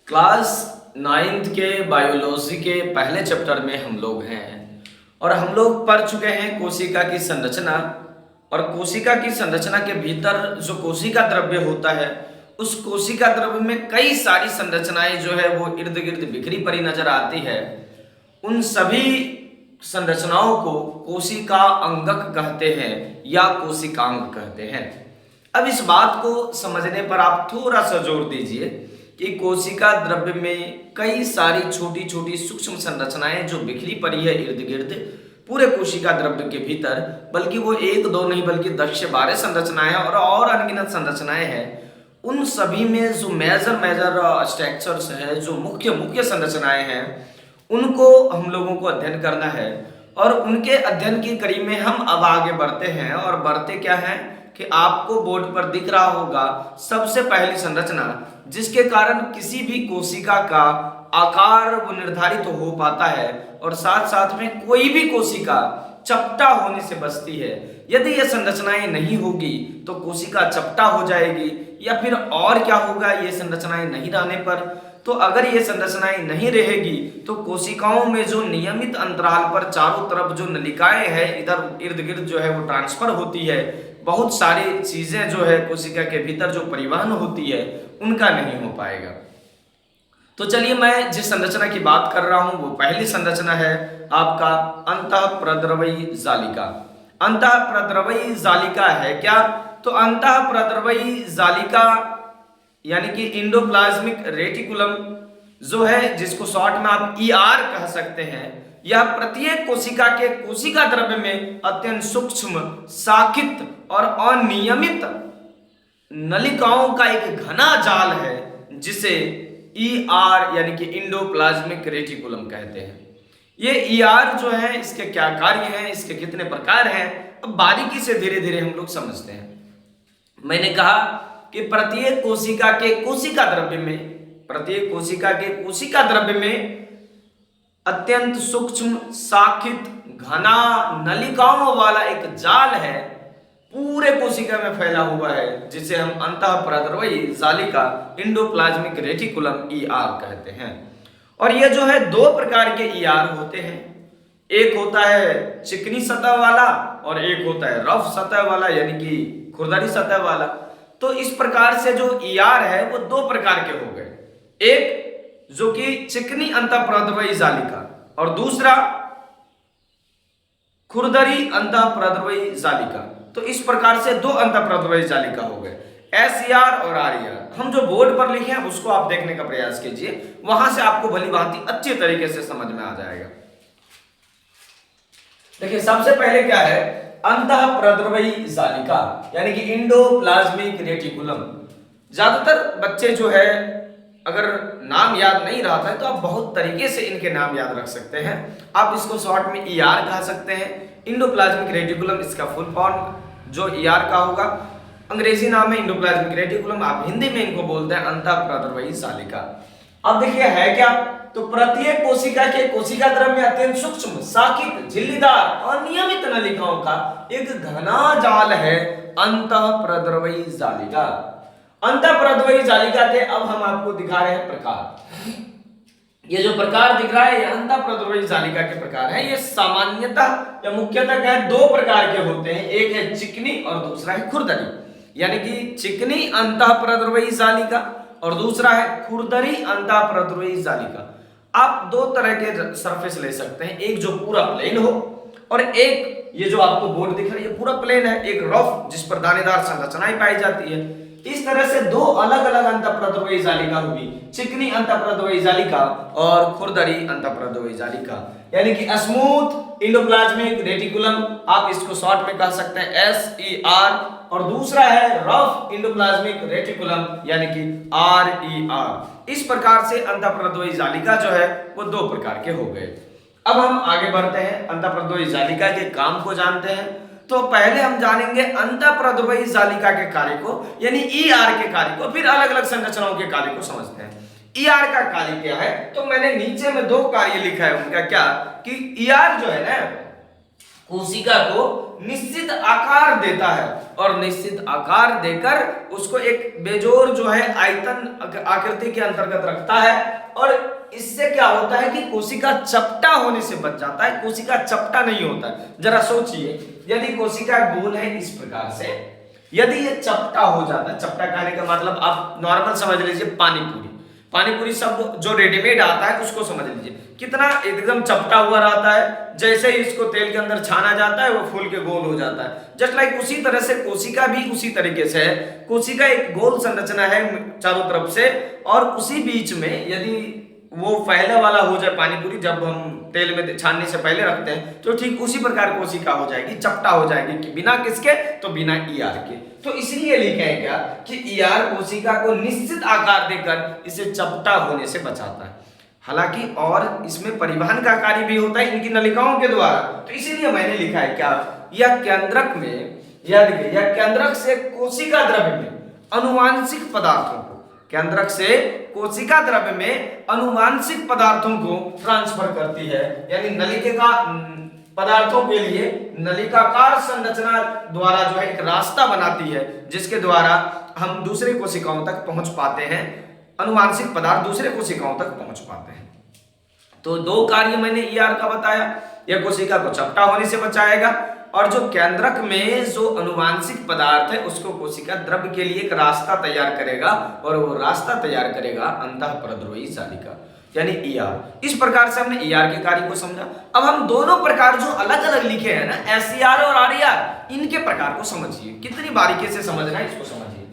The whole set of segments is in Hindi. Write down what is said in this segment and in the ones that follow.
क्लास नाइन्थ के बायोलॉजी के पहले चैप्टर में हम लोग हैं और हम लोग पढ़ चुके हैं कोशिका की संरचना। और कोशिका की संरचना के भीतर जो कोशिका द्रव्य होता है, उस कोशिका द्रव्य में कई सारी संरचनाएं जो है वो इर्द गिर्द बिखरी पड़ी नजर आती है। उन सभी संरचनाओं को कोशिका अंगक कहते हैं या कोशिकांग कहते हैं। अब इस बात को समझने पर आप थोड़ा सा जोर दीजिए कि कोशिका द्रव्य में कई सारी छोटी छोटी सूक्ष्म संरचनाएं जो बिखरी पड़ी है इर्द गिर्द पूरे कोशिका द्रव्य के भीतर, बल्कि वो एक दो नहीं बल्कि 10 से 12 संरचनाएं और अनगिनत संरचनाएं हैं। उन सभी में जो मेजर स्ट्रक्चर्स है, जो मुख्य मुख्य संरचनाएं हैं, उनको हम लोगों को अध्ययन करना है। और उनके अध्ययन की कड़ी में हम अब आगे बढ़ते हैं और बढ़ते क्या है कि आपको बोर्ड पर दिख रहा होगा सबसे पहली संरचना जिसके कारण किसी भी कोशिका का आकार वो निर्धारित तो हो पाता है और साथ साथ में कोई भी कोशिका चपटा होने से बचती है। यदि ये संरचनाएं नहीं होगी तो कोशिका चपटा हो जाएगी, या फिर और क्या होगा, ये संरचनाएं नहीं रहने पर, तो अगर ये संरचनाएं नहीं रहेगी तो कोशिकाओं में जो नियमित अंतराल पर चारों तरफ जो नलिकाएं हैं इधर इर्द गिर्द जो है वो ट्रांसफर होती है, बहुत सारी चीजें जो है कोशिका के भीतर जो परिवहन होती है उनका नहीं हो पाएगा। तो चलिए, मैं जिस संरचना की बात कर रहा हूं वो पहली संरचना है आपका अंतःप्रद्रवयी जालिका। अंतःप्रद्रवयी जालिका है क्या? तो अंतःप्रद्रवयी जालिका यानी कि इंडोप्लाज्मिक रेटिकुलम जो है, जिसको शॉर्ट में आप ईआर कह सकते हैं, यह प्रत्येक कोशिका के कोशिका द्रव्य में अत्यंत सूक्ष्म, साकित और अनियमित नलिकाओं का एक घना जाल है जिसे ईआर यानी कि इंडोप्लाज्मिक रेटिकुलम कहते हैं। ये ईआर जो है, इसके क्या कार्य हैं, इसके कितने प्रकार हैं, अब बारीकी से धीरे धीरे हम लोग समझते हैं। मैंने कहा कि प्रत्येक कोशिका के कोशिका द्रव्य में, प्रत्येक कोशिका के कोशिका द्रव्य में अत्यंत सूक्ष्म, साकित, घना नलिकाओं वाला एक जाल है, पूरे कोशिका में फैला हुआ है, जिसे हम अंतःप्रद्रवयी जालिका इंडोप्लाज्मिक रेटिकुलम ईआर कहते हैं। और ये जो है दो प्रकार के ईआर होते हैं, एक होता है चिकनी सतह वाला और एक होता है रफ सतह वाला यानी कि खुरदरी सतह वाला। तो इस प्रकार से जो ईआर है वो दो प्रकार के हो गए, एक जो कि चिकनी अंतःप्रद्रवयी जालिका और दूसरा खुरदरी अंतःप्रद्रवयी जालिका। तो इस प्रकार से दो अंतःप्रद्रवयी जालिका हो गए, एसईआर और आरईआर। हम जो बोर्ड पर लिखे हैं उसको आप देखने का प्रयास कीजिए, वहां से आपको भली भांति अच्छे तरीके से समझ में आ जाएगा। देखिए, सबसे पहले क्या है, अंतःप्रद्रवयी जालिका यानी कि इंडोप्लाज्मिक रेटिकुलम। ज्यादातर बच्चे जो है अगर नाम याद नहीं रहता है तो आप बहुत तरीके से इनके नाम याद रख सकते हैं। आप इसको शॉर्ट में ईआर कह सकते हैं, इंडोप्लाज्मिक रेटिकुलम इसका फुल फॉर्म जो ईआर का होगा, अंग्रेजी नाम है इंडोप्लाज्मिक रेटिकुलम, आप हिंदी में इनको बोलते हैं अंतःप्रद्रवयी जालिका। अब देखिए है क्या, तो प्रत्येक कोशिका के कोशिका द्रव्य में अत्यंत सूक्ष्म, साकित, झिल्लीदार और नियमित नलिकाओं का एक घना जाल है अंतःप्रद्रवयी जालिका। अंतःप्रद्रवयी जालिका के अब हम आपको दिखा रहे हैं प्रकार। ये जो प्रकार दिख रहा है ये अंतःप्रद्रवयी जालिका के प्रकार है। ये सामान्यतः या मुख्यतः क्या है, दो प्रकार के होते हैं, एक है चिकनी और दूसरा है खुरदरी। यानी कि चिकनी अंतःप्रद्रवयी जालिका और दूसरा है खुरदरी अंतःप्रद्रवयी जालिका। आप दो तरह के सरफेस ले सकते हैं, एक जो पूरा प्लेन हो और एक ये जो आपको बोर्ड दिख रहा है ये पूरा प्लेन है, एक रफ जिस पर दानेदार संरचनाएं पाई जाती है। इस तरह से दो अलग अलग अंतःप्रद्रवयी जालिका हुई, चिकनी अंतःप्रद्रवयी जालिका और खुरदरी अंतःप्रद्रवयी जालिका। यानी कि स्मूथ इंडोप्लाज्मिक रेटिकुलम, आप इसको शॉर्ट में कह सकते हैं एसईआर, और दूसरा है रफ इंडोप्लाज्मिक रेटिकुलम यानी कि आरईआर। इस प्रकार से अंतःप्रद्रवयी जालिका जो है वो दो प्रकार के हो गए। अब हम आगे बढ़ते हैं, अंतःप्रद्रवयी जालिका के काम को जानते हैं। तो पहले हम जानेंगे अंतःप्रद्रवयी जालिका के कार्य को यानी ईआर के कार्य को, फिर अलग अलग संरचनाओं के कार्य को समझते हैं। ईआर का कार्य क्या है, तो मैंने नीचे में दो कार्य लिखा है उनका, क्या कि ईआर जो है ना कोशिका को निश्चित आकार देता है और निश्चित आकार देकर उसको एक बेजोड़ जो है आयतन आकृति के अंतर्गत रखता है। और इससे क्या होता है कि कोशिका चपटा होने से बच जाता है, कोशिका चपटा नहीं होता है। जरा सोचिए, यदि कोशिका गोल है इस प्रकार से, यदि ये चपटा हो जाता है, चपटा कहने का मतलब आप नॉर्मल समझ लीजिए, पानीपुरी शब्द जो रेडीमेड आता है उसको समझ लीजिए, कितना एकदम चपटा हुआ रहता है। जैसे ही इसको तेल के अंदर छाना जाता है वो फूल के गोल हो जाता है। जस्ट लाइक उसी तरह से कोशिका भी उसी तरीके से है। कोशिका एक गोल संरचना है चारों तरफ से, और उसी बीच में यदि वो पहले वाला हो जाए पानीपुरी, जब हम तेल में छानने से पहले रखते हैं, तो ठीक उसी प्रकार कोशिका हो जाएगी, चपटा हो जाएगी, कि बिना किसके, तो बिना ईआर के। तो इसलिए लिखा है क्या कि ईआर कोशिका को निश्चित आकार देकर इसे चपटा होने से बचाता है। हालांकि और इसमें परिवहन का कार्य भी होता है इनकी नलिकाओं के द्वारा। तो इसीलिए मैंने लिखा है क्या, यह केंद्रक में, याद रखिए, यह केंद्रक से कोशिका द्रव्य में अनुवांशिक पदार्थों को, केंद्रक से कोशिका द्रव्य में अनुवांशिक पदार्थों को ट्रांसफर करती है। यानी नलिका पदार्थों के लिए नलिकाकार संरचना द्वारा जो है एक रास्ता बनाती है, जिसके द्वारा हम दूसरे कोशिकाओं तक पहुंच पाते हैं, अनुवांशिक पदार्थ दूसरे कोशिकाओं तक पहुंच पाते हैं। तो दो कार्य मैंने ईआर का बताया, यह कोशिका को चपटा होने से बचाएगा, और जो केंद्रक में जो अनुवांशिक पदार्थ है उसको कोशिका द्रव्य के लिए एक रास्ता तैयार करेगा, और वो रास्ता तैयार करेगा अंतःपरद्रव्यी जालिका यानी ईआर। इस प्रकार से हमने ईआर के कार्य को समझा। अब हम दोनों प्रकार जो अलग अलग लिखे हैं ना, एसईआर और आरईआर, इनके प्रकार को समझिए, कितनी बारीकी से समझना है इसको समझिए।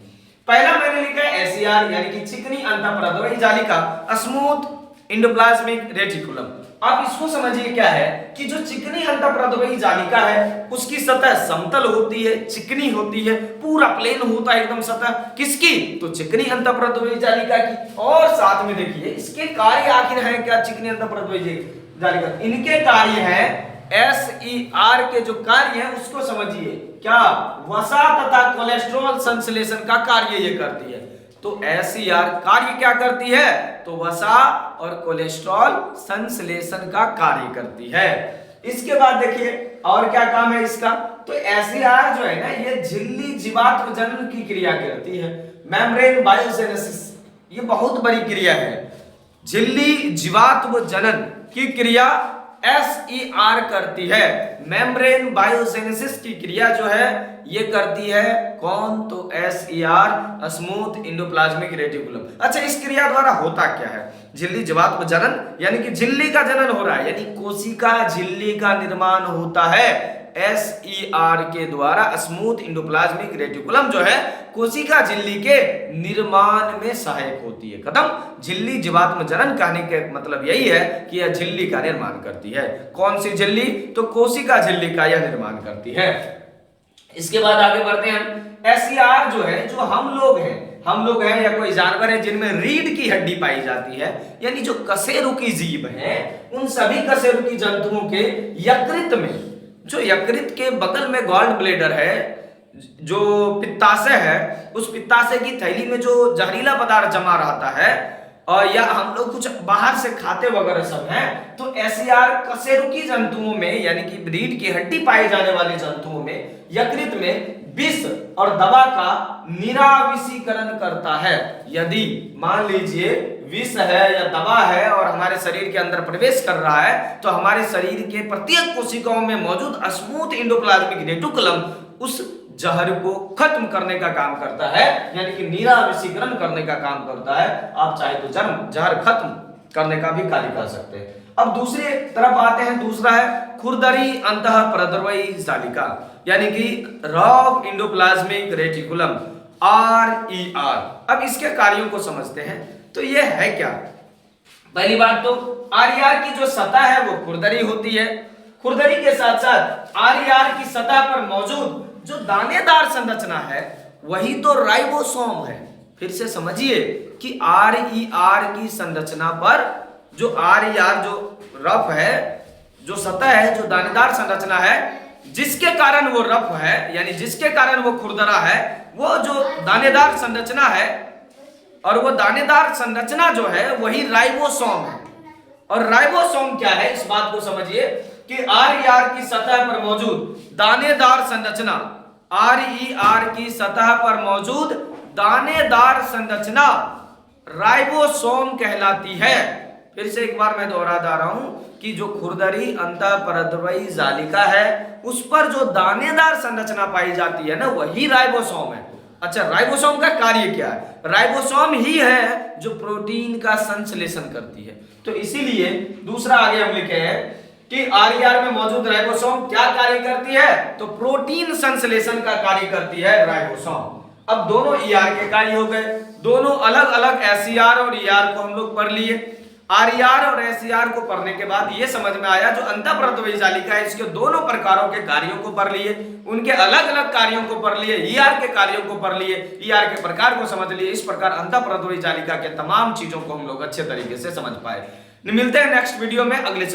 पहला मैंने लिखा है एसईआर यानी कि चिकनी अंतःपरद्रव्यी जालिका, स्मूथ एंडोप्लाज्मिक रेटिकुलम। आप इसको समझिए क्या है कि जो चिकनी अंतःपरद्रव्यी जालिका है उसकी सतह समतल होती है, चिकनी होती है, पूरा प्लेन होता है एकदम सतह, किसकी, तो चिकनी अंतःपरद्रव्यी जालिका की। और साथ में देखिए इसके कार्य आखिर है क्या, चिकनी अंतःपरद्रव्यी जालिका, इनके कार्य है एसईआर के जो कार्य है उसको समझिए क्या, वसा तथा कोलेस्ट्रॉल संश्लेषण का कार्य ये करती है। तो एसईआर कार्य क्या करती है, तो वसा और कोलेस्ट्रॉल संश्लेषण का कार्य करती है। इसके बाद देखिए और क्या काम है इसका, तो एसईआर जो है ना ये झिल्ली जीवात्म जनन की क्रिया करती है, मेम्ब्रेन बायोजेनेसिस, ये बहुत बड़ी क्रिया है, झिल्ली जीवात्म जनन की क्रिया एसईआर करती है। मेम्ब्रेन बायोजेनेसिस की क्रिया जो है ये करती है कौन, तो एसईआर, स्मूथ एंडोप्लाज्मिक रेटिकुलम। अच्छा, इस क्रिया द्वारा होता क्या है, झिल्ली जीवात्म जनन यानी कि झिल्ली का जनन हो रहा है, यानी कोशिका झिल्ली का निर्माण होता है एसईआर के द्वारा। स्मूथ एंडोप्लाज्मिक रेटिकुलम जो है कोशिका झिल्ली के निर्माण में सहायक होती है। कदम झिल्ली जीवात्म जनन कहने के मतलब यही है कि यह झिल्ली का निर्माण करती है। कौन सी झिल्ली, तो कोशिका झिल्ली का यह निर्माण करती है। इसके बाद आगे बढ़ते हैं, एसईआर जो है, जो हम लोग हैं या कोई जानवर है जिनमें रीढ़ की हड्डी पाई जाती है, यानी जो कशेरुकी जीव हैं, उन सभी कशेरुकी जंतुओं के यकृत में, जो यकृत के बगल में गॉल ब्लैडर है, जो पित्ताशय है, उस पित्ताशय की थैली में जो जहरीला पदार्थ जमा रहता है, और या हम लोग कुछ बाहर से खाते वगैरह सब हैं, तो एसईआर कशेरुकी जंतुओं में यानी कि रीढ़ की हड्डी पाए जाने वाले जंतुओं में यकृत में विष और दवा का निराविषीकरण करता है। यदि मान लीजिए विष है या दवा है और हमारे शरीर के अंदर प्रवेश कर रहा है, तो हमारे शरीर के प्रत्येक कोशिकाओं में मौजूद स्मूथ एंडोप्लाज्मिक रेटिकुलम उस जहर को खत्म करने का काम करता है, यानी कि निराविषीकरण करने का काम करता है। आप चाहे तो जहर खत्म करने का भी कार्य कर सकते हैं। अब दूसरी तरफ आते हैं, दूसरा है खुरदरी अंतःपरद्रव्यी जालिका यानी कि रॉफ एंडोप्लाज्मिक रेटिकुलम, आरईआर। अब इसके कार्यों को समझते हैं, तो ये है क्या, पहली बात तो आरईआर की जो सतह है वो खुरदरी होती है, खुरदरी के साथ साथ आरईआर की सतह पर मौजूद जो दानेदार संरचना है वही तो राइबोसोम है। फिर से समझिए कि आरईआर की संरचना पर जो आरईआर जो रफ है, जो सतह है, जो दानेदार संरचना है, जिसके कारण वो रफ है यानी जिसके कारण वो खुरदरा है, वो जो दानेदार संरचना है, और वो दानेदार संरचना जो है वही राइबोसोम है। और राइबोसोम क्या है, इस बात को समझिए, कि RER की सतह पर मौजूद दानेदार संरचना, RER की सतह पर मौजूद दानेदार संरचना राइबोसोम कहलाती है। फिर से एक बार मैं दोहरा रहा हूं कि जो खुरदरी अंतःपरद्रव्यी जालिका है उस पर जो दानेदार संरचना पाई जाती है ना, वही राइबोसोम है। अच्छा, राइबोसोम का कार्य क्या है? राइबोसोम ही है जो प्रोटीन का संश्लेषण करती है। तो इसीलिए दूसरा आगे हम लिखे हैं कि RER में मौजूद राइबोसोम क्या कार्य करती है? तो प्रोटीन संश्लेषण का कार्य करती है राइबोसोम। अब दोनों ER के कार्य हो गए, दोनों अलग अलग SER और ER को हम लोग पढ़ लिए। RER और SER को पढ़ने के बाद ये समझ में आया जो अंतःपरद्रव्यी जालिका है इसके दोनों प्रकारों के कार्यों को पढ़ लिए, उनके अलग अलग कार्यों को पढ़ लिए, ER के कार्यों को पढ़ लिए, ER के प्रकार को समझ लिए। इस प्रकार अंतःपरद्रव्यी जालिका के तमाम चीजों को हम लोग अच्छे तरीके से समझ पाए। मिलते हैं नेक्स्ट वीडियो में अगले